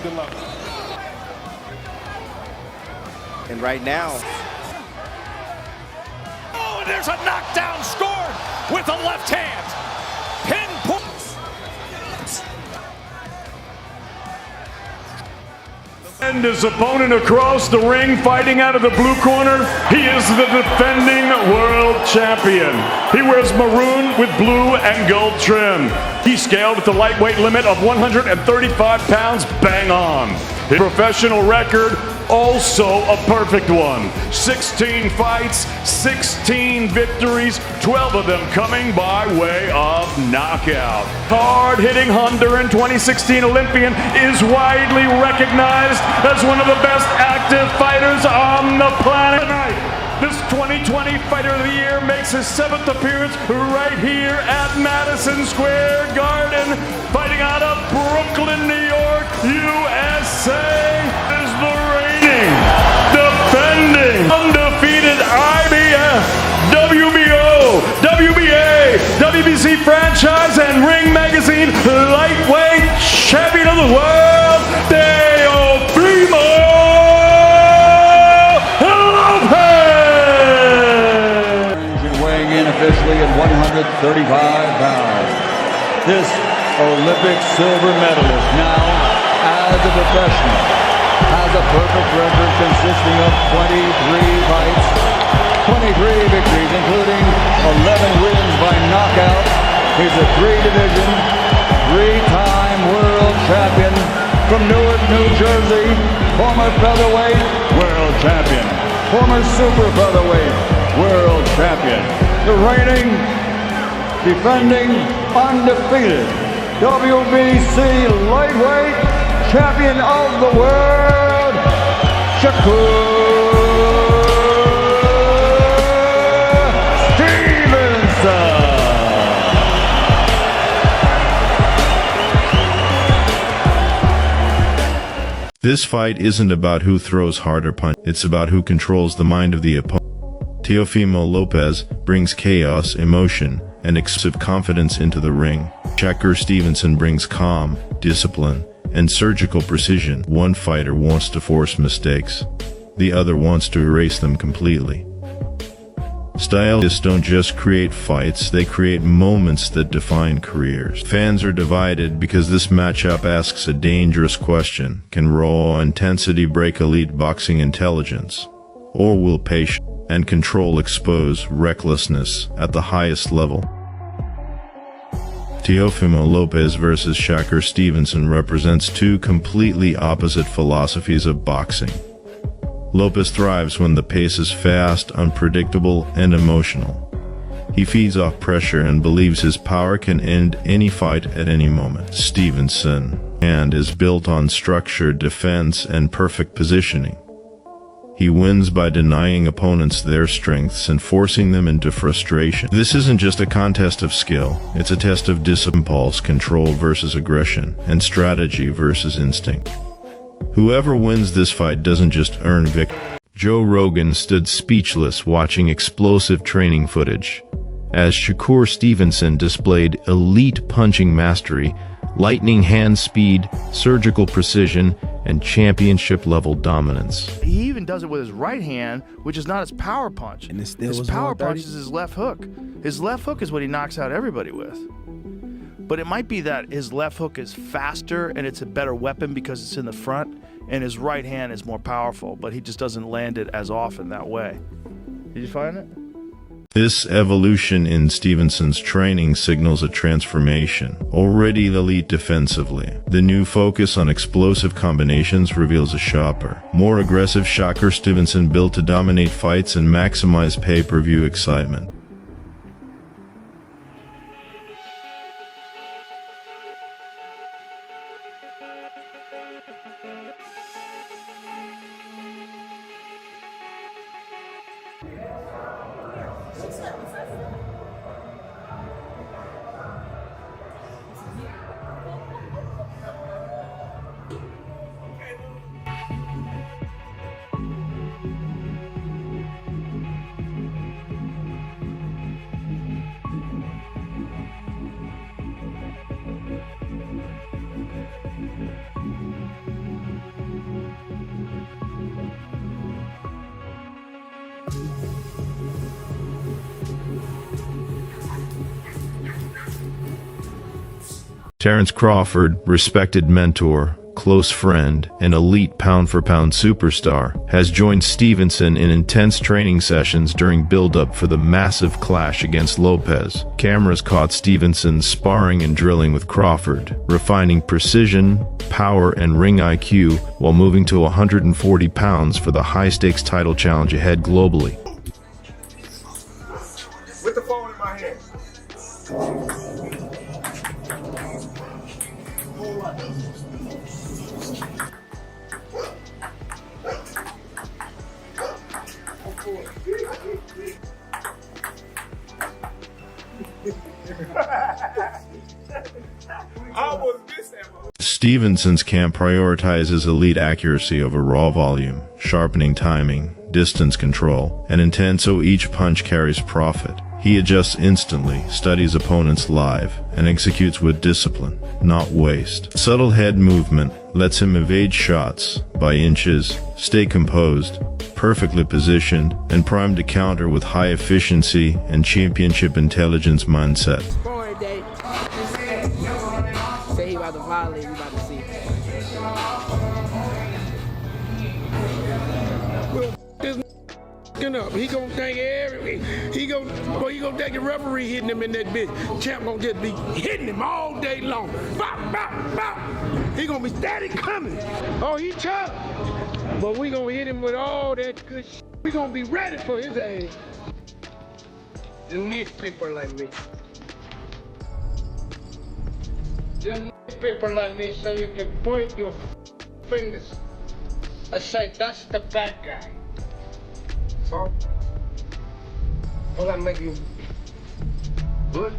Good luck. And right now, oh, and there's a knockdown scored with a left hand. Pinpoint. And his opponent across the ring, fighting out of the blue corner, he is the defending world champion. He wears maroon with blue and gold trim. He scaled at the lightweight limit of 135 pounds, bang on. His professional record, also a perfect one. 16 fights, 16 victories, 12 of them coming by way of knockout. Hard-hitting Honduran 2016 Olympian is widely recognized as one of the best active fighters on the planet. Tonight, this 2020 Fighter of the Year makes his 7th appearance right here at Madison Square Garden, fighting out of Brooklyn, New York, USA. Is the reigning, defending, undefeated IBF, WBO, WBA, WBC franchise, and Ring Magazine lightweight champion of the world, Teofimo Lopez! Weighing in officially at 135 pounds. This Olympic silver medalist now, as a professional, has a perfect record consisting of 23 fights, 23 victories, including 11 wins by knockout. He's a three-division, three-time world champion from Newark, New Jersey, former featherweight world champion, former super featherweight world champion, the reigning, defending, undefeated WBC lightweight champion of the world, Shakur Stevenson. This fight isn't about who throws harder punch, it's about who controls the mind of the opponent. Teofimo Lopez brings chaos, emotion, and excessive confidence into the ring. Shakur Stevenson brings calm, discipline, and surgical precision. One fighter wants to force mistakes. The other wants to erase them completely. Stylists don't just create fights, they create moments that define careers. Fans are divided because this matchup asks a dangerous question. Can raw intensity break elite boxing intelligence? Or will patience and control expose recklessness at the highest level? Teofimo Lopez versus Shakur Stevenson represents two completely opposite philosophies of boxing. Lopez thrives when the pace is fast, unpredictable, and emotional. He feeds off pressure and believes his power can end any fight at any moment. Stevenson is built on structure, defense, and perfect positioning. He wins by denying opponents their strengths and forcing them into frustration. This isn't just a contest of skill, it's a test of discipline, impulse control versus aggression, and strategy versus instinct. Whoever wins this fight doesn't just earn victory. Joe Rogan stood speechless watching explosive training footage, as Shakur Stevenson displayed elite punching mastery, lightning hand speed, surgical precision, and championship-level dominance. He even does it with his right hand, which is not his power punch. And his power punch is his left hook. His left hook is what he knocks out everybody with. But it might be that his left hook is faster and it's a better weapon because it's in the front, and his right hand is more powerful, but he just doesn't land it as often that way. Did you find it? This evolution in Stevenson's training signals a transformation. Already elite defensively, the new focus on explosive combinations reveals a sharper, more aggressive Shakur Stevenson built to dominate fights and maximize pay-per-view excitement. Terrence Crawford, respected mentor, close friend, and elite pound-for-pound superstar, has joined Stevenson in intense training sessions during build-up for the massive clash against Lopez. Cameras caught Stevenson sparring and drilling with Crawford, refining precision, power, and ring IQ while moving to 140 pounds for the high-stakes title challenge ahead globally. With the phone in my hand. I almost missed that one. Stevenson's camp prioritizes elite accuracy over raw volume, sharpening timing, distance control, and intent so each punch carries profit. He adjusts instantly, studies opponents live, and executes with discipline, not waste. Subtle head movement lets him evade shots by inches, stay composed, perfectly positioned, and primed to counter with high efficiency and championship intelligence mindset. Forward day. Say he about to violate, we about to see. Up. He gonna think he gonna think the referee hitting him in that bitch. Champ gonna just be hitting him all day long. Bop, bop, bop. He gonna be steady coming. Oh, he tough. But we gonna hit him with all that good shit. We gonna be ready for his ass. You need people like me. You need people like me so you can point your fingers and say, that's the bad guy. So, will I make you good?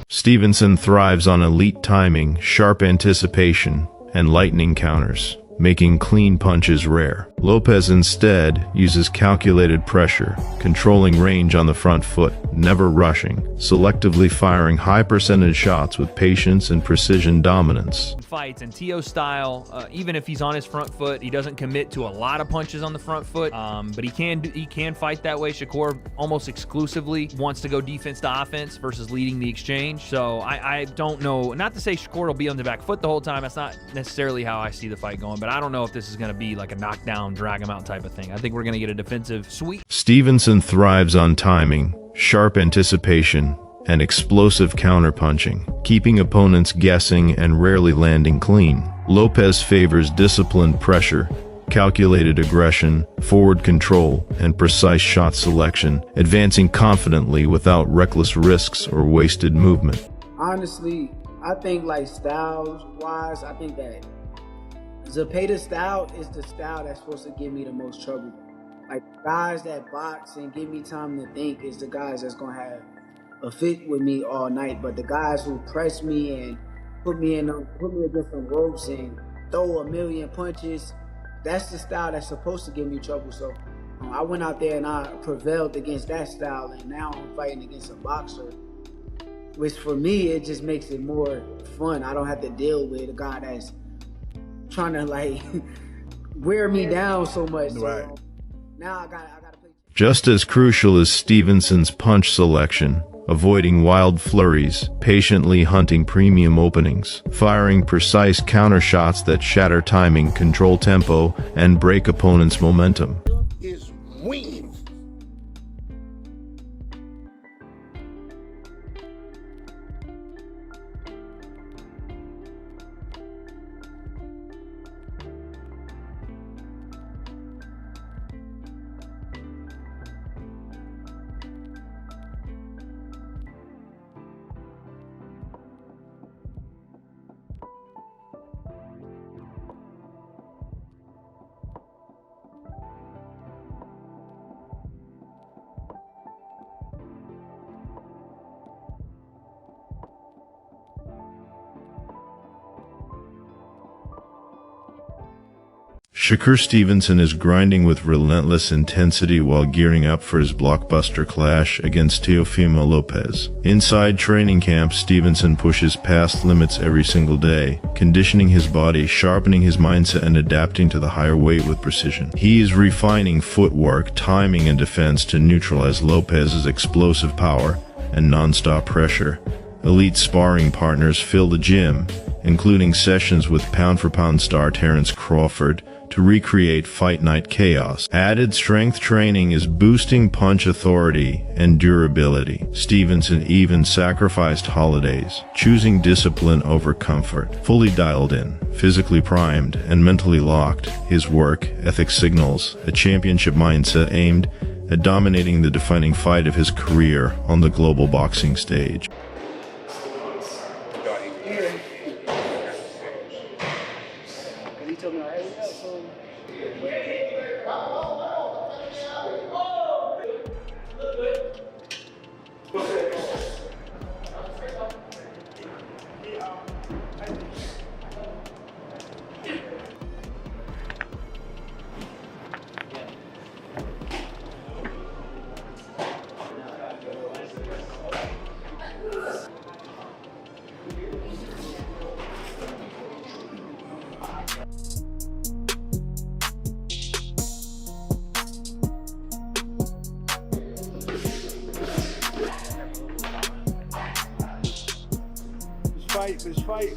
Stevenson thrives on elite timing, sharp anticipation, and lightning counters, making clean punches rare. Lopez instead uses calculated pressure, controlling range on the front foot, never rushing, selectively firing high-percentage shots with patience and precision dominance. Fights and Teo style, even if he's on his front foot, he doesn't commit to a lot of punches on the front foot, but he can fight that way. Shakur almost exclusively wants to go defense to offense versus leading the exchange. So I don't know, not to say Shakur will be on the back foot the whole time. That's not necessarily how I see the fight going, but I don't know if this is going to be like a knockdown, drag him out type of thing. I think we're going to get a defensive sweep. Stevenson thrives on timing, sharp anticipation, and explosive counterpunching, keeping opponents guessing and rarely landing clean. Lopez favors disciplined pressure, calculated aggression, forward control, and precise shot selection, advancing confidently without reckless risks or wasted movement. Honestly, I think like styles-wise, I think that Zepeda's style is the style that's supposed to give me the most trouble. Like, guys that box and give me time to think is the guys that's gonna have a fit with me all night. But the guys who press me and put me against some ropes and throw a million punches, that's the style that's supposed to give me trouble. So I went out there and I prevailed against that style, and now I'm fighting against a boxer, which for me, it just makes it more fun. I don't have to deal with a guy that's trying to like wear me down so much. Right. So now I gotta play. Just as crucial is Stevenson's punch selection, avoiding wild flurries, patiently hunting premium openings, firing precise counter shots that shatter timing, control tempo, and break opponents' momentum. Is win. Shakur Stevenson is grinding with relentless intensity while gearing up for his blockbuster clash against Teofimo Lopez. Inside training camp, Stevenson pushes past limits every single day, conditioning his body, sharpening his mindset, and adapting to the higher weight with precision. He is refining footwork, timing, and defense to neutralize Lopez's explosive power and non-stop pressure. Elite sparring partners fill the gym, including sessions with pound-for-pound star Terence Crawford, to recreate fight night chaos. Added strength training is boosting punch authority and durability. Stevenson even sacrificed holidays, choosing discipline over comfort. Fully dialed in, physically primed, and mentally locked, his work ethic signals a championship mindset aimed at dominating the defining fight of his career on the global boxing stage. Let's fight.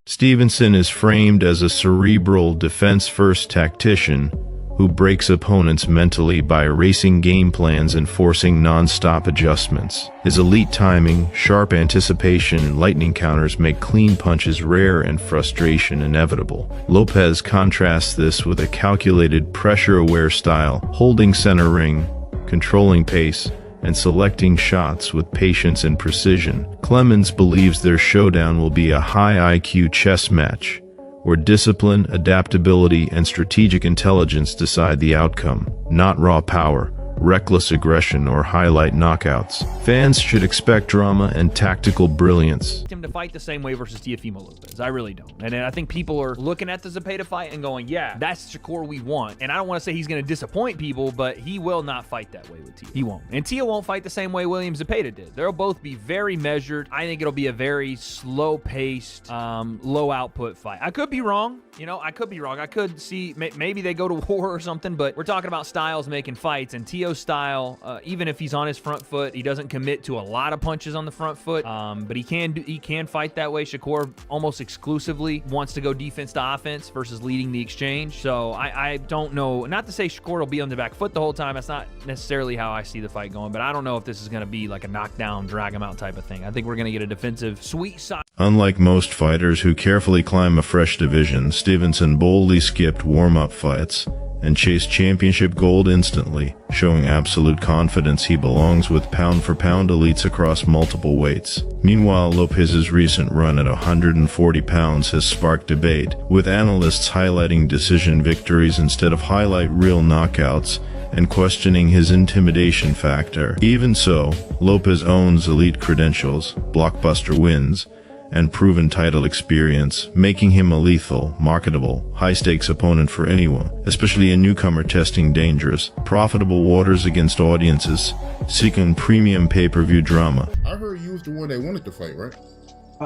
Stevenson is framed as a cerebral, defense-first tactician who breaks opponents mentally by erasing game plans and forcing non-stop adjustments. His elite timing, sharp anticipation, and lightning counters make clean punches rare and frustration inevitable. Lopez contrasts this with a calculated, pressure-aware style, holding center ring, controlling pace, and selecting shots with patience and precision. Clemens believes their showdown will be a high IQ chess match, where discipline, adaptability, and strategic intelligence decide the outcome, not raw power, reckless aggression, or highlight knockouts. Fans should expect drama and tactical brilliance. Him to fight the same way versus Teofimo Lopez. I really don't. And I think people are looking at the Zepeda fight and going, yeah, that's Shakur we want. And I don't want to say he's going to disappoint people, but he will not fight that way with Teo. He won't. And Teo won't fight the same way William Zepeda did. They'll both be very measured. I think it'll be a very slow-paced, low-output fight. I could be wrong. You know, I could be wrong. I could see maybe they go to war or something, but we're talking about styles making fights, and Teo's style, even if he's on his front foot, he doesn't commit to a lot of punches on the front foot, but he can fight that way. Shakur almost exclusively wants to go defense to offense versus leading the exchange. So I don't know, not to say Shakur will be on the back foot the whole time. That's not necessarily how I see the fight going, but I don't know if this is going to be like a knockdown, drag him out type of thing. I think we're going to get a defensive, sweet side. Unlike most fighters who carefully climb a fresh division, Stevenson boldly skipped warm-up fights and chased championship gold instantly, showing absolute confidence he belongs with pound-for-pound elites across multiple weights. Meanwhile, Lopez's recent run at 140 pounds has sparked debate, with analysts highlighting decision victories instead of highlight real knockouts and questioning his intimidation factor. Even so, Lopez owns elite credentials, blockbuster wins, and proven title experience, making him a lethal, marketable, high-stakes opponent for anyone, especially a newcomer testing dangerous, profitable waters against audiences seeking premium pay-per-view drama. I heard you was the one that wanted to fight, right?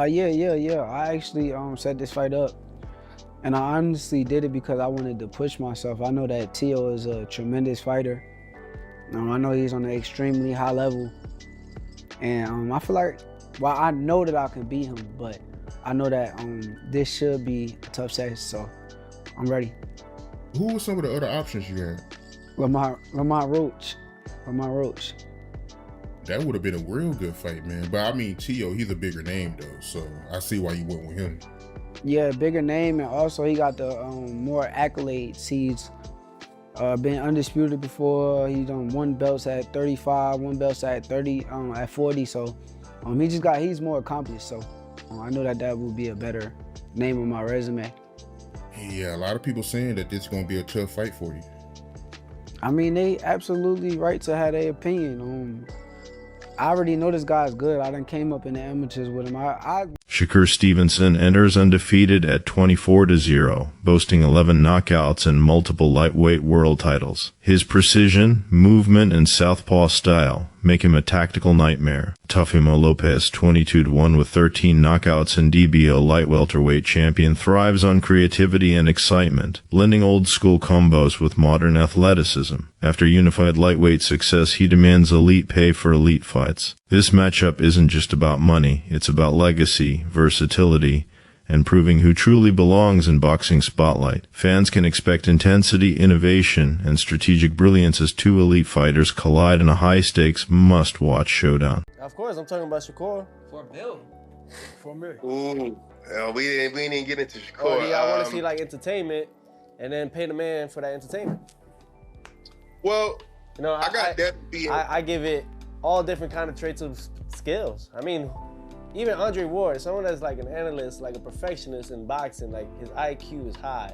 Yeah. I actually set this fight up, and I honestly did it because I wanted to push myself. I know that Teo is a tremendous fighter. I know he's on an extremely high level, and I feel like, well, I know that I can beat him, but I know that this should be a tough session, so I'm ready. Who were some of the other options you had? Lamar Roach. That would have been a real good fight, man. But I mean, Teo, he's a bigger name though, so I see why you went with him. Yeah, bigger name, and also he got the more accolades. He's been undisputed before. He's done won belts at 35, won belts at 30, at 40. So he's more accomplished. So I know that would be a better name on my resume. Yeah, a lot of people saying that this is gonna be a tough fight for you. I mean, they absolutely right to have their opinion. I already know this guy's good. I done came up in the amateurs with him. Shakur Stevenson enters undefeated at 24-0, boasting 11 knockouts and multiple lightweight world titles. His precision, movement, and southpaw style make him a tactical nightmare. Teofimo Lopez, 22-1 with 13 knockouts and DBO light welterweight champion, thrives on creativity and excitement, blending old-school combos with modern athleticism. After unified lightweight success, he demands elite pay for elite fights. This matchup isn't just about money, it's about legacy, versatility, and proving who truly belongs in boxing spotlight. Fans can expect intensity, innovation, and strategic brilliance as two elite fighters collide in a high-stakes, must-watch showdown. Of course, I'm talking about Shakur. $4 million. $4 million. Ooh, we didn't get into Shakur. Oh, yeah, I want to see like entertainment, and then pay the man for that entertainment. Well, you know, I got that being. I give it all different kind of traits of skills. I mean, even Andre Ward, someone that's like an analyst, like a perfectionist in boxing, like his IQ is high.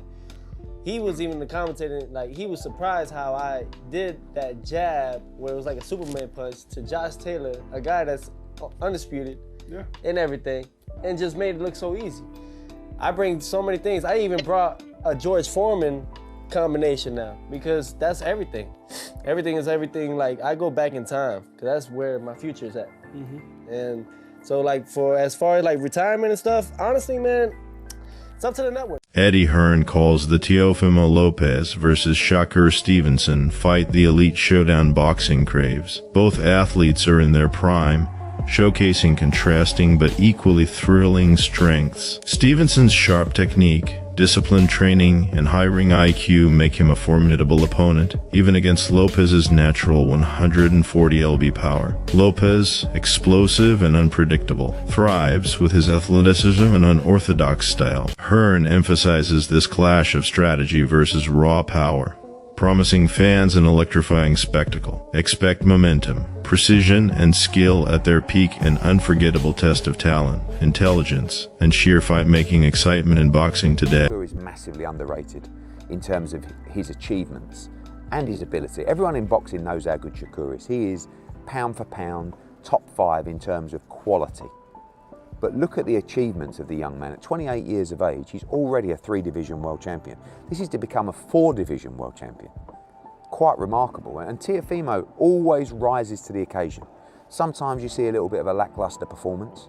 He was even the commentator, like he was surprised how I did that jab where it was like a Superman punch to Josh Taylor, a guy that's undisputed and everything, and just made it look so easy. I bring so many things. I even brought a George Foreman combination now because that's everything. Everything is everything. Like I go back in time because that's where my future is at. And so like as far as like retirement and stuff, honestly, man, it's up to the network. Eddie Hearn calls the Teofimo Lopez versus Shakur Stevenson fight the elite showdown boxing craves. Both athletes are in their prime, showcasing contrasting but equally thrilling strengths. Stevenson's sharp technique, disciplined training, and high-ring IQ make him a formidable opponent, even against Lopez's natural 140 lb power. Lopez, explosive and unpredictable, thrives with his athleticism and unorthodox style. Hearn emphasizes this clash of strategy versus raw power, promising fans an electrifying spectacle. Expect momentum, precision, and skill at their peak, an unforgettable test of talent, intelligence, and sheer fight-making excitement in boxing today. Shakur is massively underrated in terms of his achievements and his ability. Everyone in boxing knows how good Shakur is. He is pound for pound, top 5 in terms of quality. But look at the achievements of the young man. At 28 years of age, he's already a 3-division world champion. This is to become a 4-division world champion. Quite remarkable. And Teofimo always rises to the occasion. Sometimes you see a little bit of a lackluster performance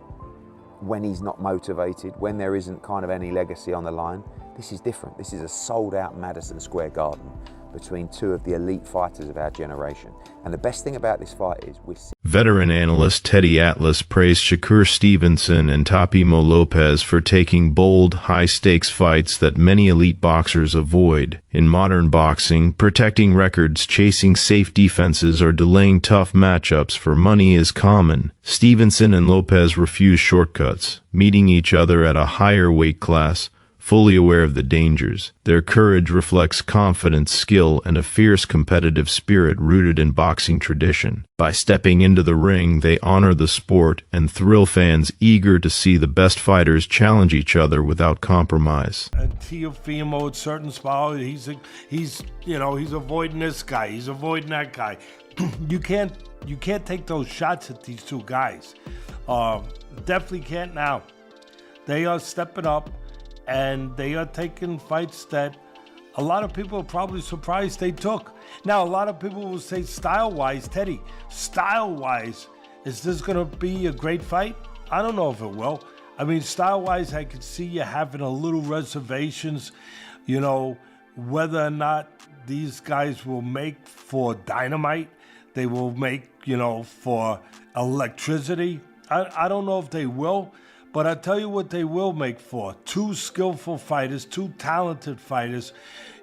when he's not motivated, when there isn't kind of any legacy on the line. This is different. This is a sold-out Madison Square Garden between two of the elite fighters of our generation. And the best thing about this fight is we're Veteran analyst Teddy Atlas praised Shakur Stevenson and Teofimo Lopez for taking bold, high-stakes fights that many elite boxers avoid. In modern boxing, protecting records, chasing safe defenses, or delaying tough matchups for money is common. Stevenson and Lopez refuse shortcuts, meeting each other at a higher weight class, fully aware of the dangers. Their courage reflects confidence, skill, and a fierce competitive spirit rooted in boxing tradition. By stepping into the ring, they honor the sport and thrill fans eager to see the best fighters challenge each other without compromise. And Teofimo at certain spots, he's avoiding this guy, he's avoiding that guy. You can't take those shots at these two guys. Definitely can't now. They are stepping up. And they are taking fights that a lot of people are probably surprised they took. Now, a lot of people will say style-wise, Teddy, style-wise, is this going to be a great fight? I don't know if it will. I mean, style-wise, I could see you having a little reservations, whether or not these guys will make for dynamite. They will make, for electricity. I don't know if they will. But I'll tell you what they will make for. 2 skillful fighters, 2 talented fighters,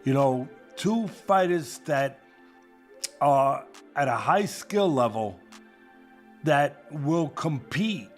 2 fighters that are at a high skill level that will compete.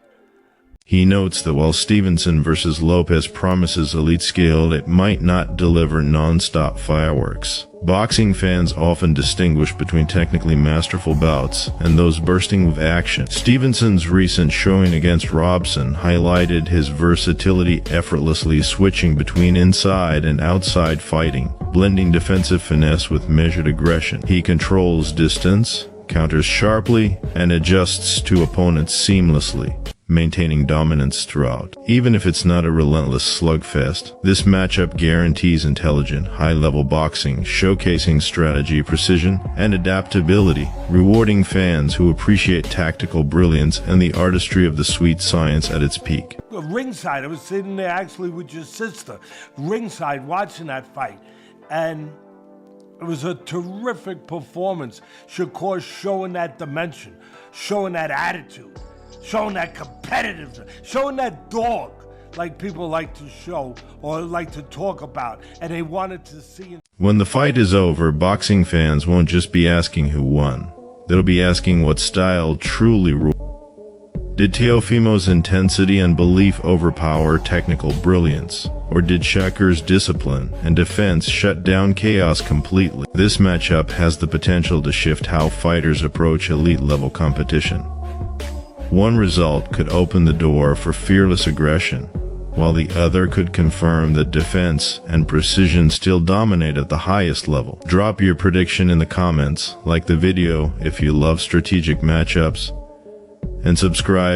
He notes that while Stevenson versus Lopez promises elite skill, it might not deliver non-stop fireworks. Boxing fans often distinguish between technically masterful bouts and those bursting with action. Stevenson's recent showing against Robson highlighted his versatility, effortlessly switching between inside and outside fighting, blending defensive finesse with measured aggression. He controls distance, counters sharply, and adjusts to opponents seamlessly, maintaining dominance throughout. Even if it's not a relentless slugfest, this matchup guarantees intelligent, high-level boxing, showcasing strategy, precision, and adaptability, rewarding fans who appreciate tactical brilliance and the artistry of the sweet science at its peak. Ringside, I was sitting there actually with your sister, ringside watching that fight, and it was a terrific performance. Shakur showing that dimension, showing that attitude, showing that competitiveness, showing that dog like people like to show or like to talk about, and they wanted to see. When the fight is over, boxing fans won't just be asking who won. They'll be asking what style truly ruled. Did Teofimo's intensity and belief overpower technical brilliance? Or did Shakur's discipline and defense shut down chaos completely? This matchup has the potential to shift how fighters approach elite-level competition. One result could open the door for fearless aggression, while the other could confirm that defense and precision still dominate at the highest level. Drop your prediction in the comments, like the video if you love strategic matchups, and subscribe